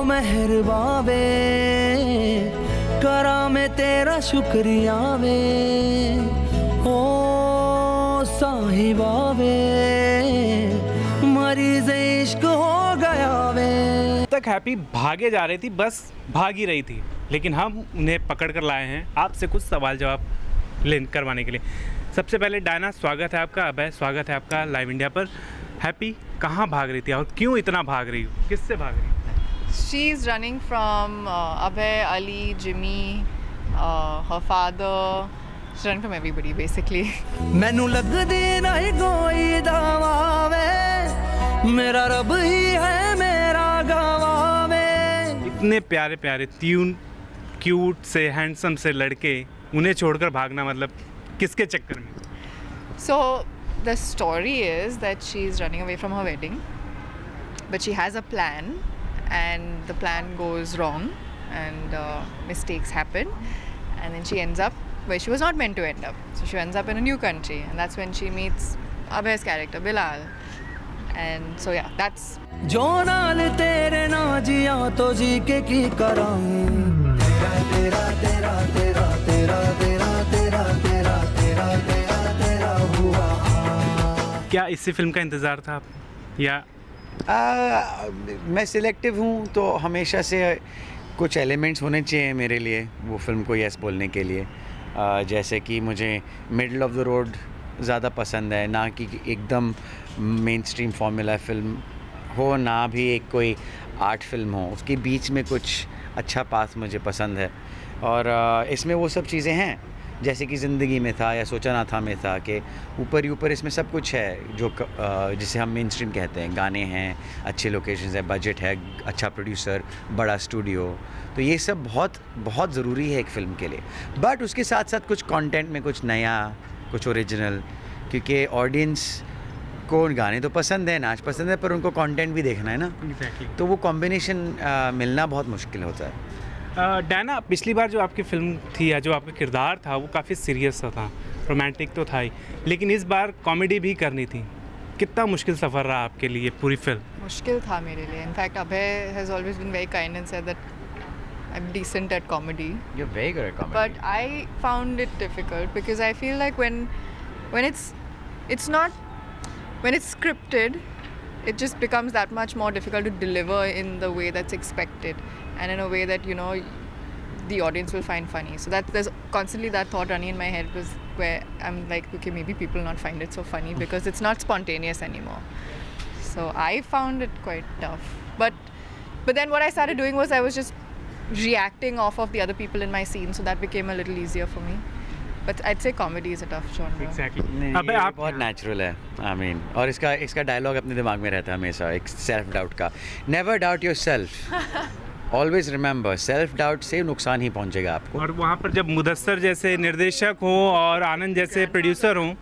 मेहरबा वे करा मैं तेरा शुक्रिया वे ओ साहिबा वे मरीज इश्क हो गया वे। तक हैप्पी भागे जा रही थी, बस भाग ही रही थी, लेकिन हम उन्हें पकड़ कर लाए हैं आपसे कुछ सवाल जवाब करवाने के लिए। सबसे पहले डायना, स्वागत है आपका। अभय, स्वागत है आपका लाइव इंडिया पर। हैप्पी कहाँ भाग रही थी और क्यों इतना भाग रही हो, किससे भाग रही हो? She is running from Abhay, Ali, Jimmy, her father. She's running from everybody basically. मैनू लगदी नहीं कोई दावा वे मेरा रब ही है मेरा गवाह वे। इतने प्यारे प्यारे तीन क्यूट से हैंडसम से लड़के, उन्हें छोड़कर भागना मतलब किसके चक्कर में? So the story is that she is running away from her wedding, but she has a plan, and the plan goes wrong, and mistakes happen, and then she ends up where she was not meant to end up. So she ends up in a new country, and that's when she meets Abhay's character Bilal, and so yeah, that's. जो नाल तेरे ना जिया तो जी के की कराऊं तेरा तेरा तेरा तेरा तेरा तेरा तेरा तेरा तेरा तेरा हुआ। क्या इससे फिल्म का इंतज़ार था या? मैं सिलेक्टिव हूँ, तो हमेशा से कुछ एलिमेंट्स होने चाहिए मेरे लिए वो फिल्म को यस बोलने के लिए। जैसे कि मुझे मिडल ऑफ द रोड ज़्यादा पसंद है, ना कि एकदम मेन स्ट्रीम फार्मूला फिल्म हो, ना भी एक कोई आर्ट फिल्म हो, उसके बीच में कुछ अच्छा पास मुझे पसंद है। और इसमें वो सब चीज़ें हैं जैसे कि ज़िंदगी में था या सोचा ना था में था, कि ऊपर ही ऊपर इसमें सब कुछ है जो जिसे हम मेन स्ट्रीम कहते हैं। गाने हैं, अच्छे लोकेशंस है, बजट है, अच्छा प्रोड्यूसर, बड़ा स्टूडियो, तो ये सब बहुत बहुत ज़रूरी है एक फ़िल्म के लिए। बट उसके साथ साथ कुछ कंटेंट में कुछ नया, कुछ ओरिजिनल, क्योंकि ऑडियंस को गाने तो पसंद है, नाच पसंद है, पर उनको कंटेंट भी देखना है ना। Exactly. तो वो कॉम्बिनेशन मिलना बहुत मुश्किल होता है। डायना, पिछली बार जो आपकी फिल्म थी या जो आपका किरदार था वो काफ़ी सीरियस सा था, रोमांटिक तो था ही, लेकिन इस बार कॉमेडी भी करनी थी। कितना मुश्किल सफ़र रहा आपके लिए पूरी फिल्म? मुश्किल था मेरे लिए। In fact Abhay has always been very kind and said that I am decent at comedy, You're very good at comedy. but I found it difficult because I feel like when it's not, when it's scripted, it just becomes that much more difficult to deliver in the way that's expected and in a way that, you know, the audience will find funny. So that there's constantly that thought running in my head, was where I'm like, okay, maybe people will not find it so funny because it's not spontaneous anymore. So I found it quite tough. But then what I started doing was I was just reacting off of the other people in my scene, so that became a little easier for me. But I'd say comedy is a tough genre. Exactly. नहीं, अबे ये आप बहुत natural है, I mean, और इसका dialogue अपने दिमाग में रहता है हमेशा, एक सेल्फ डाउट का। Never doubt your self, always remember, self doubt से नुकसान ही पहुंचेगा आपको। और वहाँ पर जब मुदस्सर जैसे निर्देशक हो और आनंद जैसे प्रोड्यूसर हों,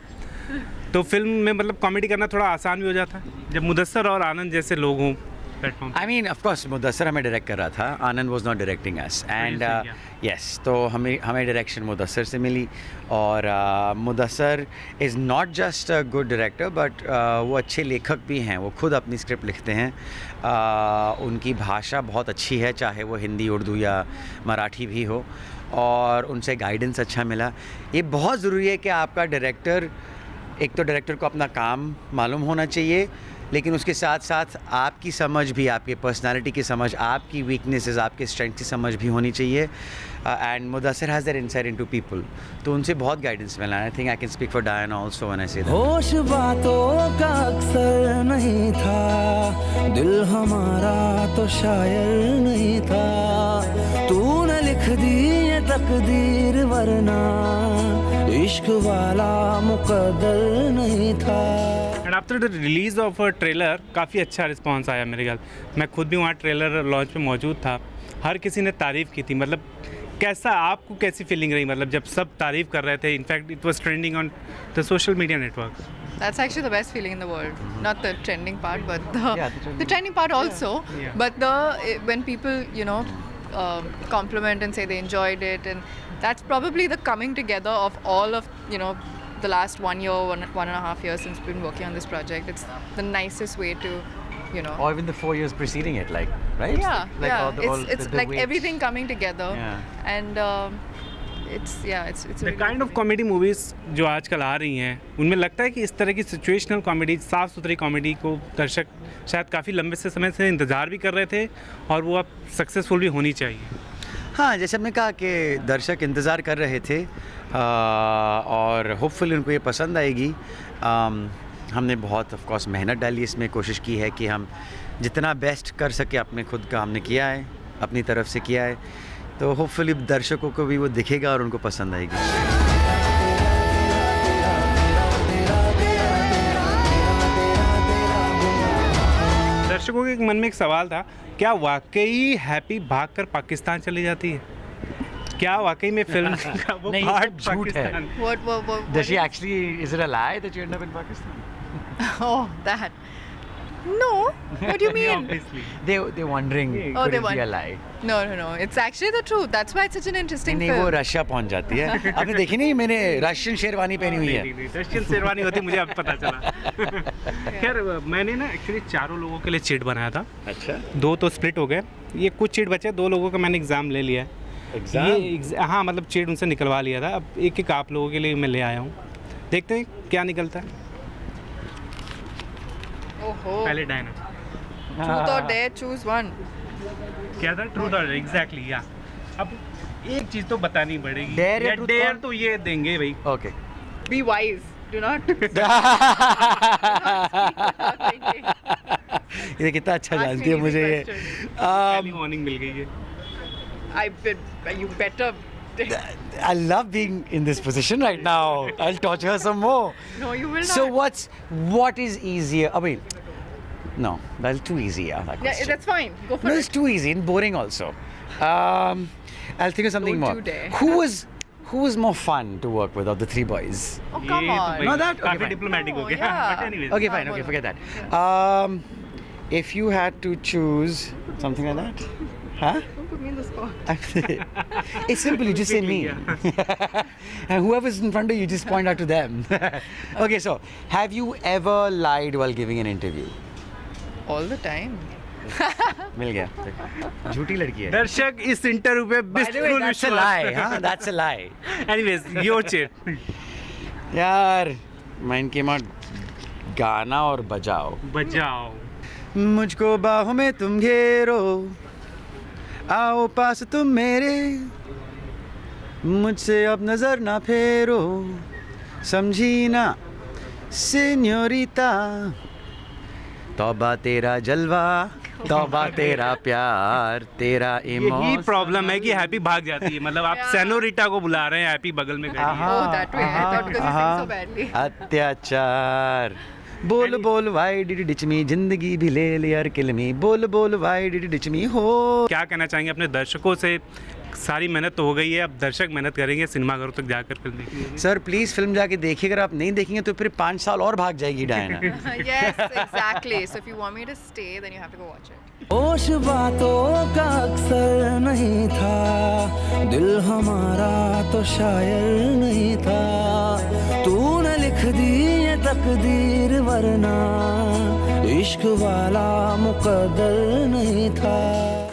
तो फिल्म में मतलब कॉमेडी करना थोड़ा आसान भी हो जाता है जब मुदस्सर और आनंद जैसे लोग हों platform. I mean of course Mudassar हमें डायरेक्ट कर रहा था, Anand was not directing us, and yes, तो हमें डायरेक्शन मुदस्सर से मिली। और Mudassar is not just a good director, but वो अच्छे लेखक भी हैं, वो खुद अपनी स्क्रिप्ट लिखते हैं। उनकी भाषा बहुत अच्छी है, चाहे वो हिंदी, उर्दू या मराठी भी हो, और उनसे गाइडेंस अच्छा मिला। ये बहुत ज़रूरी है कि आपका डायरेक्टर, एक तो डायरेक्टर को अपना काम मालूम होना चाहिए, लेकिन उसके साथ साथ आपकी समझ भी, आपके पर्सनालिटी की समझ, आपकी वीकनेसेस, आपके स्ट्रेंथ की समझ भी होनी चाहिए। And Mudassar has that insight into people, तो उनसे बहुत गाइडेंस मिला। I think I can speak for Diana also when I say that. होश बातों का अक्सर नहीं था, दिल हमारा तो शायर नहीं था, तूने लिख दी ये तकदीर, वरना इश्क वाला मुकद्दर नहीं था। And after the release of a trailer काफ़ी अच्छा रिस्पांस आया मेरे ख्याल। मैं खुद भी वहाँ ट्रेलर लॉन्च पे मौजूद था, हर किसी ने तारीफ़ की थी। मतलब कैसा, आपको कैसी फीलिंग रही मतलब जब सब तारीफ़ कर रहे थे? In fact it was trending on the social media networks. That's actually the best feeling in the world. Not the trending part, but the trending part also. Yeah. But when people, you know, compliment and say they enjoyed it, and that's probably the coming together of all of, you know, the last 1 year, one and a half years since we've been working on this project. It's the nicest way to you know. Or even the 4 years preceding it, like, right? Yeah, Like yeah. all the- It's the like weight. everything coming together. Yeah. And it's the really kind of good comedy movies जो आजकल आ रही हैं उनमें लगता है कि इस तरह की सिचुएशनल कॉमेडी, साफ़ सुथरी कॉमेडी को दर्शक शायद काफ़ी लंबे से समय से इंतज़ार भी कर रहे थे और वो अब सक्सेसफुल भी होनी चाहिए। हाँ, जैसे हमने कहा कि दर्शक इंतज़ार कर रहे थे और होपफुली उनको ये पसंद आएगी। हमने बहुत ऑफ कोर्स मेहनत डाली इसमें, कोशिश की है कि हम जितना बेस्ट कर सके अपने खुद का हमने किया है, अपनी तरफ से किया है, तो होपफुली दर्शकों को भी वो दिखेगा और उनको पसंद आएगी। दर्शकों के मन में एक सवाल था, क्या वाकई हैप्पी भागकर पाकिस्तान चली जाती है? क्या वाकई में फिल्म का वो नहीं, ये पार्ट सब झूठ है। Pakistan? What Does she is- actually, is it a lie that you end up in Pakistan? Oh, that. No. What do you mean? Obviously. They're wondering, Oh, could they it be a won- lie? No. It's actually the truth. That's why it's such an interesting नहीं, वो film. Russia पहुंच जाती है। आपने देखी नहीं, मैंने Russian sherwani पहनी हुई है। नहीं, रशियन शेरवानी होती मुझे अब पता चला। खैर मैंने ना एक्चुअली 4 लोगों के लिए चिट बनाया था, अच्छा, 2 तो स्प्लिट हो गए, ये कुछ चिट बचे, 2 लोगों का मैंने एग्ज़ाम ले लिया है। हाँ, मतलब चिट उनसे निकलवा लिया था, अब एक आप लोगों के लिए मैं ले आया हूँ, देखते हैं क्या निकलता है। Oh. पहले Diana Truth or dare, choose one. क्या था? ट्रूथ और एग्जैक्टली या अब एक चीज़ तो बतानी पड़ेगी। Dare या या truth डेयर कौन? तो ये देंगे भाई। Okay. Be wise. Do not. ये कितना अच्छा Ask me जानती है easy मुझे ये। question. पहली वार्निंग मिल गई है। You better. I love being in this position right now. I'll torture her some more. No, you will not. So what is easier? I mean, no, that's too easy. Yeah, that Yeah, question. that's fine. Go for No, it. it's too easy and boring also. I'll think of something Don't more. you dare. Who was more fun to work with of the 3 boys? Oh, come ये तो on. भाई No, that- okay, काफी fine. Diplomatic हो No, गया। yeah. But anyways, Okay, fine. Okay, forget that. If you had to choose something like that, huh? Don't put me in the spot. It's simple. You just say me. And whoever's in front of you, just point out to them. Okay, so have you ever lied while giving an interview? All the time. मिल गया। झूठी लड़की है। दर्शक इस interview पे By the way, that's a lie, huh? That's a lie. Anyways, your chit. यार, mind came out, गाना और बजाओ। बजाओ। मुझको बाहों में तुम घेरो, आओ पास तुम मेरे, मुझसे अब नजर ना फेरो, समझी ना सिन्योरिता, तौबा तेरा जलवा, तौबा तेरा प्यार, तेरा यही इमोशन। प्रॉब्लम है कि हैप्पी भाग जाती है, मतलब आप Yeah. सेनोरिटा को बुला रहे हैं, हैप्पी बगल में खड़ी है। Oh, that way. I thought because you sing so badly. अत्याचार। बोल बोल वाई डिड डिच मी, जिंदगी भी ले ले यार किल मी, बोल बोल वाई डिड डिच मी हो। क्या कहना चाहेंगे अपने दर्शकों से? सारी मेहनत तो हो गई है, अब दर्शक मेहनत करेंगे सिनेमाघरों तक जाकर फिल्म देखेंगे। सर प्लीज़ फिल्म जाके देखिए, अगर आप नहीं देखेंगे तो फिर 5 साल और भाग जाएगी Diana. Yes, exactly. So if you want me to stay, then you have to go watch it. होश बातों का अक्सर नहीं था, दिल हमारा तो शायर नहीं था, तूने लिख दी ये तकदीर, वरना इश्क वाला मुकद्दर नहीं था।